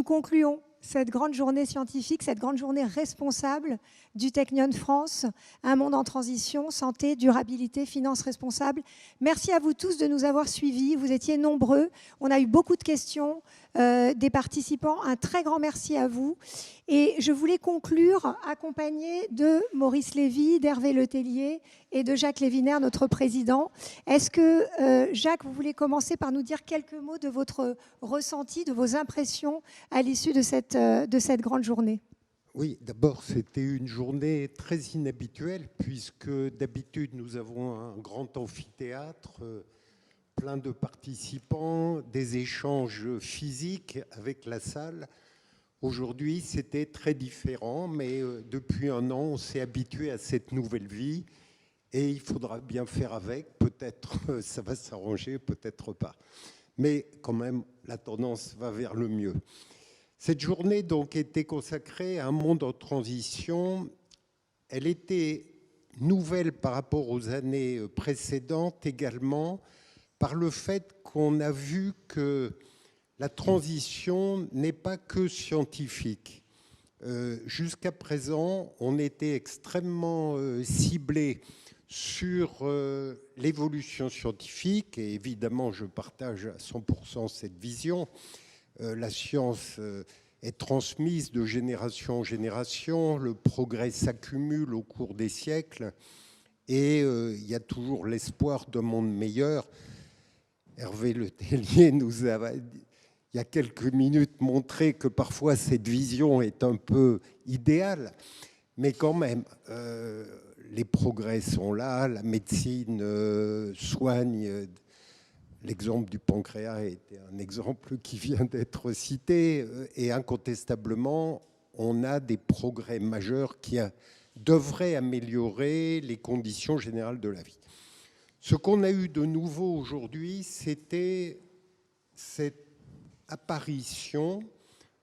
nous concluons cette grande journée scientifique, cette grande journée responsable du Technion France, un monde en transition, santé, durabilité, finances responsables. Merci à vous tous de nous avoir suivis. Vous étiez nombreux. On a eu beaucoup de questions des participants. Un très grand merci à vous. Et je voulais conclure accompagné de Maurice Lévy, d'Hervé Letellier et de Jacques Lévinaire, notre président. Est-ce que, Jacques, vous voulez commencer par nous dire quelques mots de votre ressenti, de vos impressions à l'issue de cette grande journée ? Oui, d'abord, c'était une journée très inhabituelle puisque d'habitude, nous avons un grand amphithéâtre, plein de participants, des échanges physiques avec la salle. Aujourd'hui, c'était très différent, mais depuis un an, on s'est habitué à cette nouvelle vie et il faudra bien faire avec. Peut-être ça va s'arranger, peut-être pas. Mais quand même, la tendance va vers le mieux. Cette journée donc était consacrée à un monde en transition. Elle était nouvelle par rapport aux années précédentes également par le fait qu'on a vu que la transition n'est pas que scientifique. Jusqu'à présent, on était extrêmement ciblé sur l'évolution scientifique et évidemment, je partage à 100% cette vision. La science est transmise de génération en génération, le progrès s'accumule au cours des siècles et il y a toujours l'espoir d'un monde meilleur. Hervé Letellier nous a, il y a quelques minutes, montré que parfois cette vision est un peu idéale, mais quand même, les progrès sont là, la médecine soigne. L'exemple du pancréas était un exemple qui vient d'être cité et incontestablement, on a des progrès majeurs qui devraient améliorer les conditions générales de la vie. Ce qu'on a eu de nouveau aujourd'hui, c'était cette apparition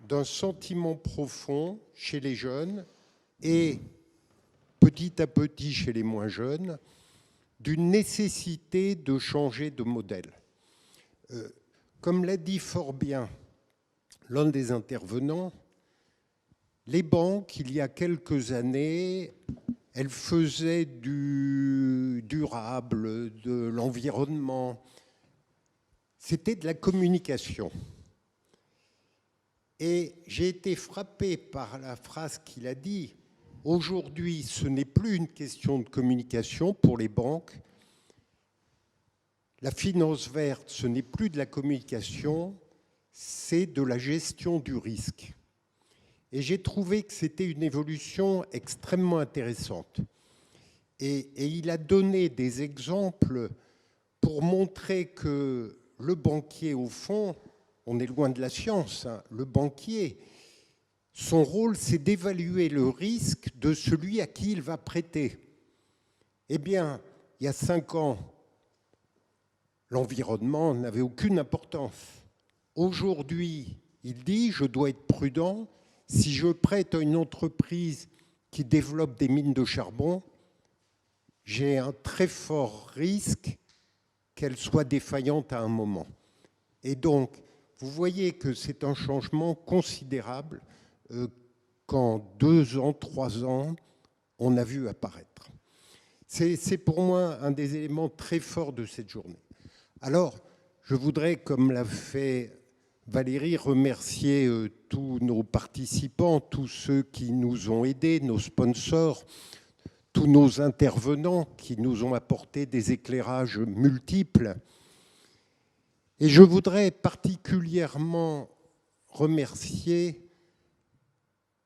d'un sentiment profond chez les jeunes et petit à petit chez les moins jeunes d'une nécessité de changer de modèle. Comme l'a dit fort bien l'un des intervenants, les banques, il y a quelques années, elles faisaient du durable, de l'environnement. C'était de la communication. Et j'ai été frappé par la phrase qu'il a dit. Aujourd'hui, ce n'est plus une question de communication pour les banques. La finance verte, ce n'est plus de la communication, c'est de la gestion du risque. Et j'ai trouvé que c'était une évolution extrêmement intéressante. Et il a donné des exemples pour montrer que le banquier, au fond, on est loin de la science, hein, le banquier, son rôle, c'est d'évaluer le risque de celui à qui il va prêter. Eh bien, il y a 5 ans, l'environnement n'avait aucune importance. Aujourd'hui, il dit, je dois être prudent. Si je prête à une entreprise qui développe des mines de charbon, j'ai un très fort risque qu'elle soit défaillante à un moment. Et donc, vous voyez que c'est un changement considérable qu'en 2 ans, 3 ans, on a vu apparaître. C'est pour moi un des éléments très forts de cette journée. Alors, je voudrais, comme l'a fait Valérie, remercier tous nos participants, tous ceux qui nous ont aidés, nos sponsors, tous nos intervenants qui nous ont apporté des éclairages multiples. Et je voudrais particulièrement remercier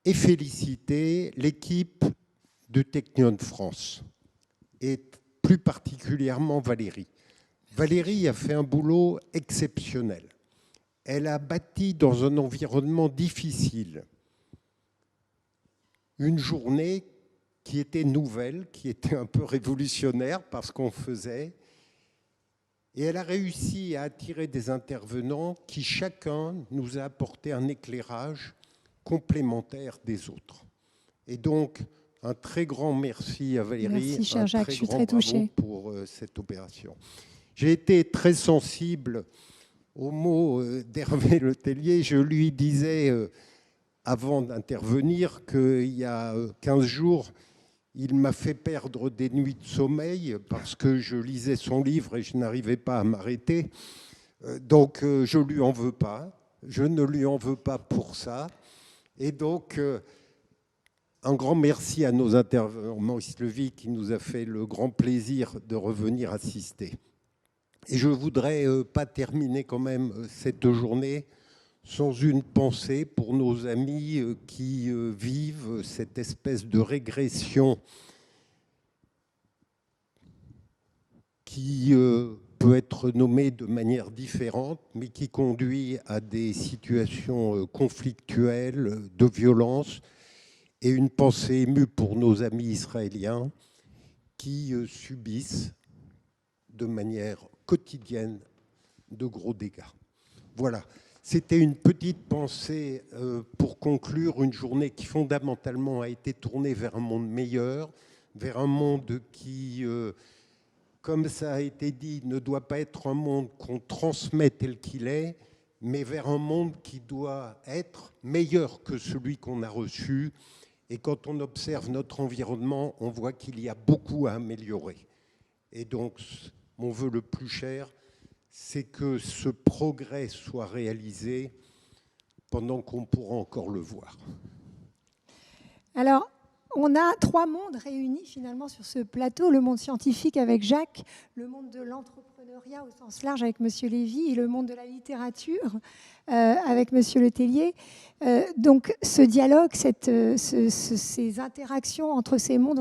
et féliciter l'équipe de Technion France et plus particulièrement Valérie. Valérie a fait un boulot exceptionnel. Elle a bâti dans un environnement difficile une journée qui était nouvelle, qui était un peu révolutionnaire parce qu'on faisait. Et elle a réussi à attirer des intervenants qui chacun nous a apporté un éclairage complémentaire des autres. Et donc, un très grand merci à Valérie. Merci, cher Jacques, je suis très touchée pour cette opération. J'ai été très sensible aux mots d'Hervé Letellier, je lui disais, avant d'intervenir, qu'il y a 15 jours, il m'a fait perdre des nuits de sommeil parce que je lisais son livre et je n'arrivais pas à m'arrêter. Donc, je ne lui en veux pas. Je ne lui en veux pas pour ça. Et donc, un grand merci à nos intervenants, Maurice Levy, qui nous a fait le grand plaisir de revenir assister. Et je ne voudrais pas terminer quand même cette journée sans une pensée pour nos amis qui vivent cette espèce de régression qui peut être nommée de manière différente, mais qui conduit à des situations conflictuelles, de violence, et une pensée émue pour nos amis israéliens qui subissent de manière quotidienne de gros dégâts. Voilà. C'était une petite pensée pour conclure une journée qui fondamentalement a été tournée vers un monde meilleur, vers un monde qui, comme ça a été dit, ne doit pas être un monde qu'on transmet tel qu'il est, mais vers un monde qui doit être meilleur que celui qu'on a reçu. Et quand on observe notre environnement, on voit qu'il y a beaucoup à améliorer. Et donc, mon vœu le plus cher, c'est que ce progrès soit réalisé pendant qu'on pourra encore le voir. Alors, on a 3 mondes réunis finalement sur ce plateau, le monde scientifique avec Jacques, le monde de l'entrepreneuriat au sens large avec Monsieur Lévy et le monde de la littérature avec Monsieur Letellier. Donc ce dialogue, ces interactions entre ces mondes,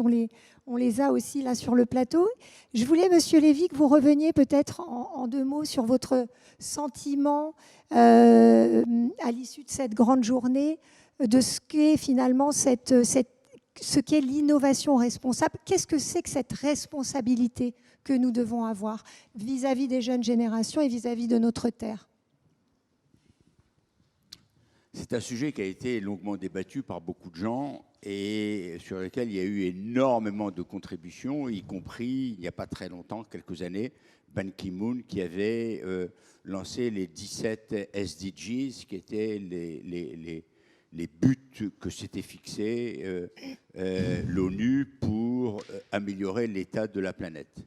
on les a aussi là sur le plateau. Je voulais, Monsieur Lévy, que vous reveniez peut-être en 2 mots sur votre sentiment à l'issue de cette grande journée, de ce qu'est finalement ce qu'est l'innovation responsable. Qu'est-ce que c'est que cette responsabilité que nous devons avoir vis-à-vis des jeunes générations et vis-à-vis de notre terre? C'est un sujet qui a été longuement débattu par beaucoup de gens et sur lequel il y a eu énormément de contributions, y compris, il n'y a pas très longtemps, quelques années, Ban Ki-moon qui avait lancé les 17 SDGs, qui étaient les buts que s'était fixé l'ONU pour améliorer l'état de la planète.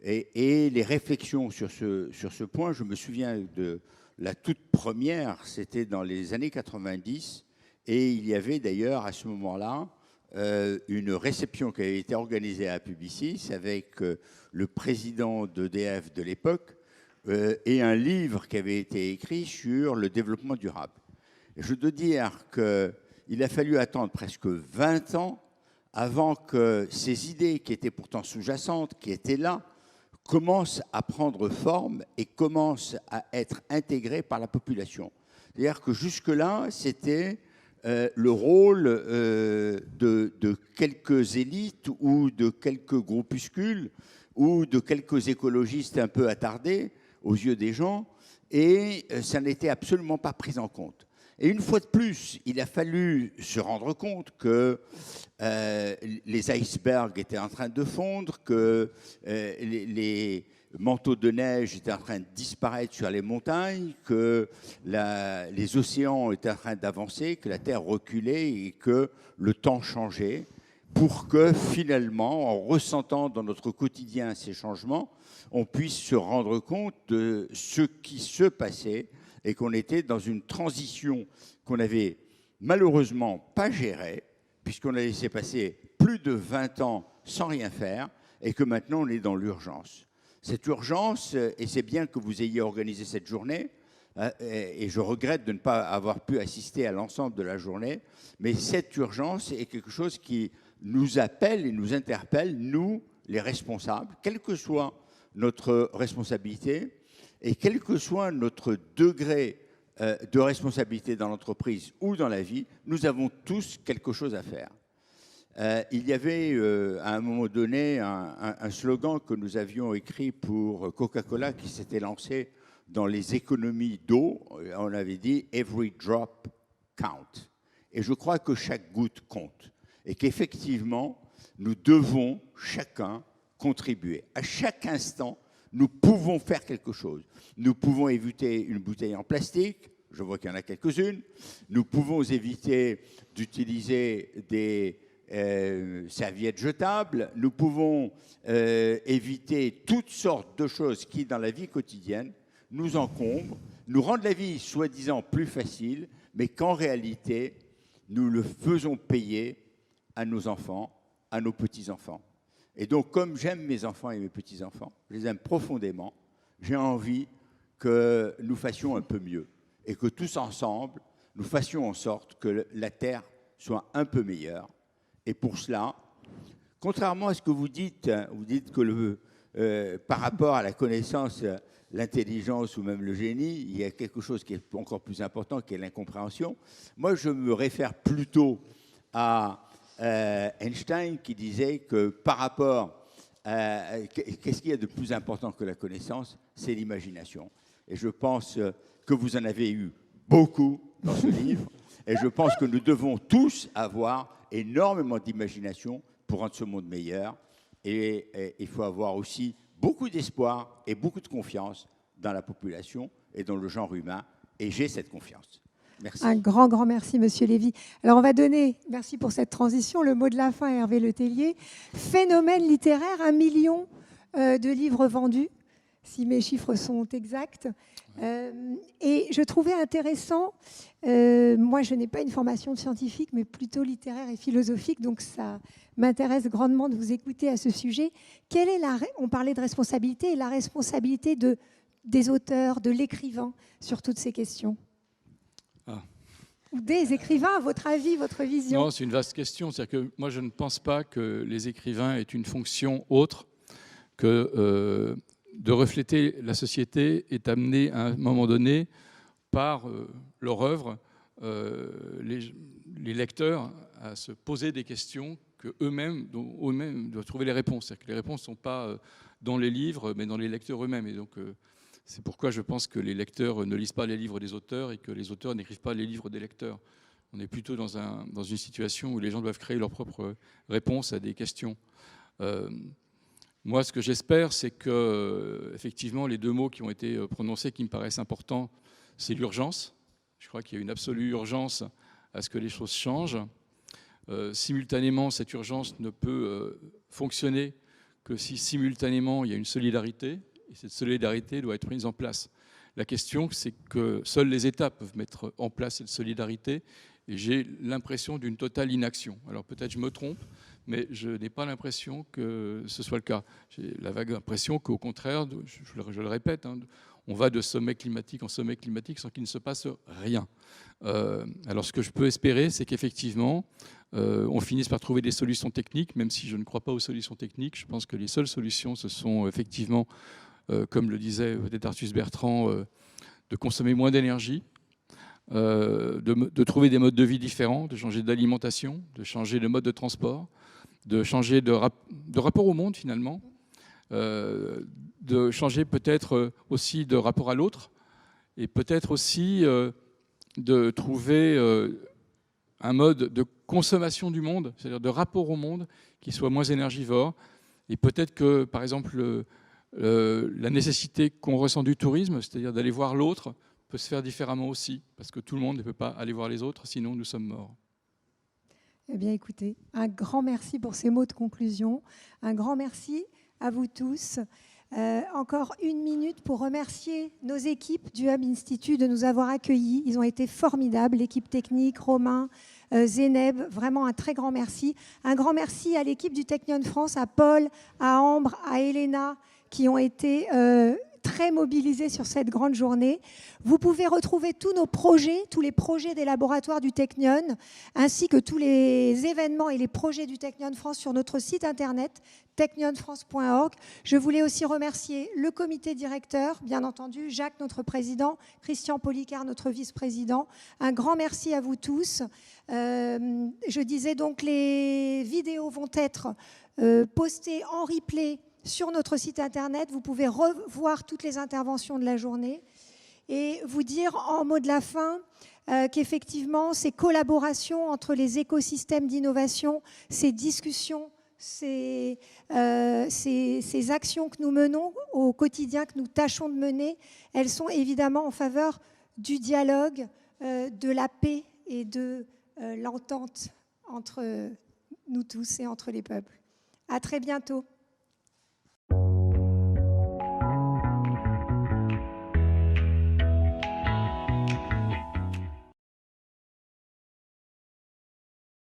Et les réflexions sur ce point, je me souviens de la toute première, c'était dans les années 90, et il y avait d'ailleurs à ce moment-là une réception qui avait été organisée à Publicis avec le président d'EDF de l'époque et un livre qui avait été écrit sur le développement durable. Je dois dire qu'il a fallu attendre presque 20 ans avant que ces idées qui étaient pourtant sous-jacentes, qui étaient là, commencent à prendre forme et commencent à être intégrées par la population. C'est-à-dire que jusque-là, c'était le rôle de quelques élites ou de quelques groupuscules ou de quelques écologistes un peu attardés aux yeux des gens, et ça n'était absolument pas pris en compte. Et une fois de plus, il a fallu se rendre compte que les icebergs étaient en train de fondre, que les manteaux de neige étaient en train de disparaître sur les montagnes, que les océans étaient en train d'avancer, que la Terre reculait et que le temps changeait, pour que finalement, en ressentant dans notre quotidien ces changements, on puisse se rendre compte de ce qui se passait et qu'on était dans une transition qu'on n'avait malheureusement pas gérée, puisqu'on a laissé passer plus de 20 ans sans rien faire, et que maintenant on est dans l'urgence. Cette urgence, et c'est bien que vous ayez organisé cette journée, et je regrette de ne pas avoir pu assister à l'ensemble de la journée, mais cette urgence est quelque chose qui nous appelle et nous interpelle, nous, les responsables, quelle que soit notre responsabilité, et quel que soit notre degré de responsabilité dans l'entreprise ou dans la vie, nous avons tous quelque chose à faire. Il y avait à un moment donné un slogan que nous avions écrit pour Coca-Cola qui s'était lancé dans les économies d'eau. On avait dit « Every drop count ». Et je crois que chaque goutte compte. Et qu'effectivement, nous devons chacun contribuer. À chaque instant, Nous pouvons faire quelque chose. Nous pouvons éviter une bouteille en plastique. Je vois qu'il y en a quelques-unes. Nous pouvons éviter d'utiliser des serviettes jetables. Nous pouvons éviter toutes sortes de choses qui, dans la vie quotidienne, nous encombrent, nous rendent la vie soi-disant plus facile, mais qu'en réalité, nous le faisons payer à nos enfants, à nos petits-enfants. Et donc, comme j'aime mes enfants et mes petits-enfants, je les aime profondément, j'ai envie que nous fassions un peu mieux et que tous ensemble, nous fassions en sorte que la Terre soit un peu meilleure. Et pour cela, contrairement à ce que vous dites que par rapport à la connaissance, l'intelligence ou même le génie, il y a quelque chose qui est encore plus important, qui est l'incompréhension. Moi, je me réfère plutôt à Einstein qui disait que par rapport à qu'est-ce qu'il y a de plus important que la connaissance, c'est l'imagination. Et je pense que vous en avez eu beaucoup dans ce livre. Et je pense que nous devons tous avoir énormément d'imagination pour rendre ce monde meilleur. Et il faut avoir aussi beaucoup d'espoir et beaucoup de confiance dans la population et dans le genre humain. Et j'ai cette confiance. Merci. Un grand merci, Monsieur Lévy. Alors, on va donner, merci pour cette transition, le mot de la fin à Hervé Letellier. Phénomène littéraire, 1 million de livres vendus, si mes chiffres sont exacts. Et je trouvais intéressant, moi je n'ai pas une formation de scientifique, mais plutôt littéraire et philosophique, donc ça m'intéresse grandement de vous écouter à ce sujet. Quelle est on parlait de responsabilité, et la responsabilité des auteurs, de l'écrivain sur toutes ces questions? Ou des écrivains, votre avis, votre vision? Non, c'est une vaste question. C'est-à-dire que moi, je ne pense pas que les écrivains aient une fonction autre que de refléter la société et d'amener à un moment donné, par leur œuvre, les lecteurs à se poser des questions que eux-mêmes doivent trouver les réponses. C'est-à-dire que les réponses ne sont pas dans les livres, mais dans les lecteurs eux-mêmes. Et donc, c'est pourquoi je pense que les lecteurs ne lisent pas les livres des auteurs et que les auteurs n'écrivent pas les livres des lecteurs. On est plutôt dans une situation où les gens doivent créer leurs propres réponses à des questions. Moi, ce que j'espère, c'est que, effectivement, les deux mots qui ont été prononcés, qui me paraissent importants, c'est l'urgence. Je crois qu'il y a une absolue urgence à ce que les choses changent. Simultanément, cette urgence ne peut fonctionner que si simultanément il y a une solidarité, et cette solidarité doit être mise en place. La question, c'est que seuls les États peuvent mettre en place cette solidarité, et j'ai l'impression d'une totale inaction. Alors peut-être je me trompe, mais je n'ai pas l'impression que ce soit le cas. J'ai la vague impression qu'au contraire, je le répète, on va de sommet climatique en sommet climatique sans qu'il ne se passe rien. Alors ce que je peux espérer, c'est qu'effectivement, on finisse par trouver des solutions techniques, même si je ne crois pas aux solutions techniques. Je pense que les seules solutions, ce sont effectivement, comme le disait peut-être Arthus Bertrand, de consommer moins d'énergie, de trouver des modes de vie différents, de changer d'alimentation, de changer de mode de transport, de changer de rapport au monde finalement, de changer peut-être aussi de rapport à l'autre, et peut-être aussi de trouver un mode de consommation du monde, c'est-à-dire de rapport au monde qui soit moins énergivore. Et peut-être que, par exemple, la nécessité qu'on ressent du tourisme, c'est-à-dire d'aller voir l'autre, peut se faire différemment aussi, parce que tout le monde ne peut pas aller voir les autres, sinon nous sommes morts. Eh bien, écoutez, un grand merci pour ces mots de conclusion. Un grand merci à vous tous. Encore 1 minute pour remercier nos équipes du Hub Institute de nous avoir accueillis. Ils ont été formidables, l'équipe technique, Romain, Zéneb, vraiment un très grand merci. Un grand merci à l'équipe du Technion France, à Paul, à Ambre, à Elena, qui ont été très mobilisés sur cette grande journée. Vous pouvez retrouver tous nos projets, tous les projets des laboratoires du Technion, ainsi que tous les événements et les projets du Technion France sur notre site internet technionfrance.org. Je voulais aussi remercier le comité directeur, bien entendu, Jacques, notre président, Christian Policard, notre vice-président. Un grand merci à vous tous. Je disais donc, les vidéos vont être postées en replay sur notre site internet. Vous pouvez revoir toutes les interventions de la journée et vous dire en mot de la fin qu'effectivement, ces collaborations entre les écosystèmes d'innovation, ces discussions ces actions que nous menons au quotidien, que nous tâchons de mener, elles sont évidemment en faveur du dialogue, de la paix et de l'entente entre nous tous et entre les peuples. À très bientôt.